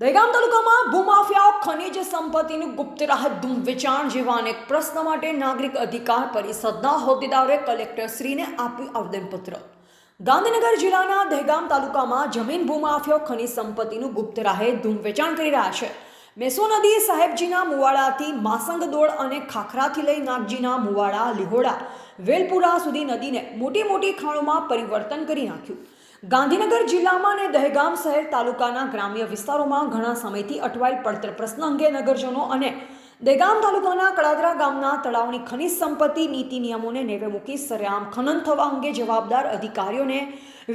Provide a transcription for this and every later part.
દહેગામ તાલુકામાં ભૂમાફિયાઓ ખનિજ સંપત્તિનું ગુપ્ત રાહે ધૂમ વેચાણ જેવા અનેક પ્રશ્ન માટે નાગરિક અધિકાર પરિષદના હોદ્દેદારોએ કલેક્ટરશ્રીને આપ્યું આવેદનપત્ર। ગાંધીનગર જિલ્લાના દહેગામ તાલુકામાં જમીન ભૂમાફિયાઓ ખનિજ સંપત્તિનું ગુપ્ત રાહે ધૂમ વેચાણ કરી રહ્યા છે। મેસો નદી સાહેબજીના મુવાડાથી માસંગદોડ અને ખાખરાથી લઈ નાગજીના મુવાડા લીહોડા વેલપુરા સુધી નદીને મોટી મોટી ખાણોમાં પરિવર્તન કરી નાખ્યું। ગાંધીનગર જિલ્લામાં અને દહેગામ શહેર તાલુકાના ગ્રામ્ય વિસ્તારોમાં ઘણા સમયથી અટવાયેલ પડતર પ્રશ્ન અંગે નગરજનો અને દહેગામ તાલુકાના કડાદરા ગામના તળાવની ખનિજ સંપત્તિ નીતિ નિયમોને નેવે મૂકી સરેઆમ ખનન થવા અંગે જવાબદાર અધિકારીઓને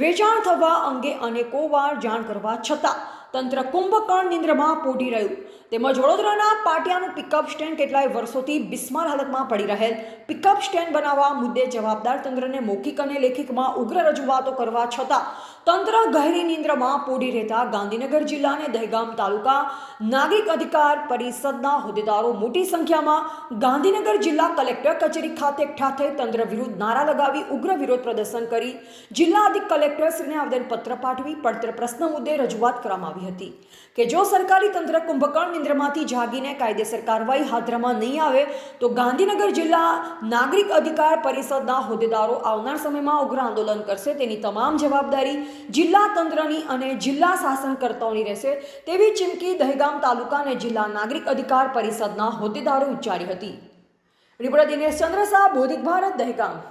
વેચાણ થવા અંગે અનેકો વાર જાણ કરવા છતાં તંત્ર કુંભકર્ણ નિંદ્રામાં પોઢી રહ્યું। તેમજ વડોદરાના પાટિયાનું પિકઅપ સ્ટેન્ડ કેટલાય વર્ષોથી બિસ્માર હાલતમાં પડી રહેલ પિકઅપ સ્ટેન્ડ બનાવવા મુદ્દે જવાબદાર તંત્રને મૌખિક અને લેખિતમાં ઉગ્ર રજૂઆતો કરવા છતાં તંત્ર ગહેરી નિંદ્રામાં પોઢી રહેતા ગાંધીનગર જિલ્લા અને દહેગામ તાલુકા નાગરિક અધિકાર પરિષદના હોદ્દેદારો મોટી સંખ્યામાં ગાંધીનગર જિલ્લા કલેક્ટર કચેરી ખાતે એકઠા થઈ તંત્ર વિરુદ્ધ નારા લગાવી ઉગ્ર વિરોધ પ્રદર્શન કરી જિલ્લા અધિક કલેક્ટરશ્રીને આવેદનપત્ર પાઠવી પડતર પ્રશ્ન મુદ્દે રજૂઆત કરવામાં આવી હતી કે જો સરકારી તંત્ર કુંભકર્ણ નિંદ્રામાંથી જાગીને કાયદેસર કાર્યવાહી હાથ ધરવામાં નહીં આવે તો ગાંધીનગર જિલ્લા નાગરિક અધિકાર પરિષદના હોદ્દેદારો આવનાર સમયમાં ઉગ્ર આંદોલન કરશે। તેની તમામ જવાબદારી જિલ્લા તંત્રની અને જિલ્લા શાસનકર્તાઓની રહેશે તેવી ચીમકી દહેગામ તાલુકા અને જિલ્લા નાગરિક અધિકાર પરિષદના હોદ્દેદારોએ ઉચ્ચારી હતી। રિપોર્ટર દિનેશ ચંદ્ર શાહ, બોધિક ભારત, દહેગામ।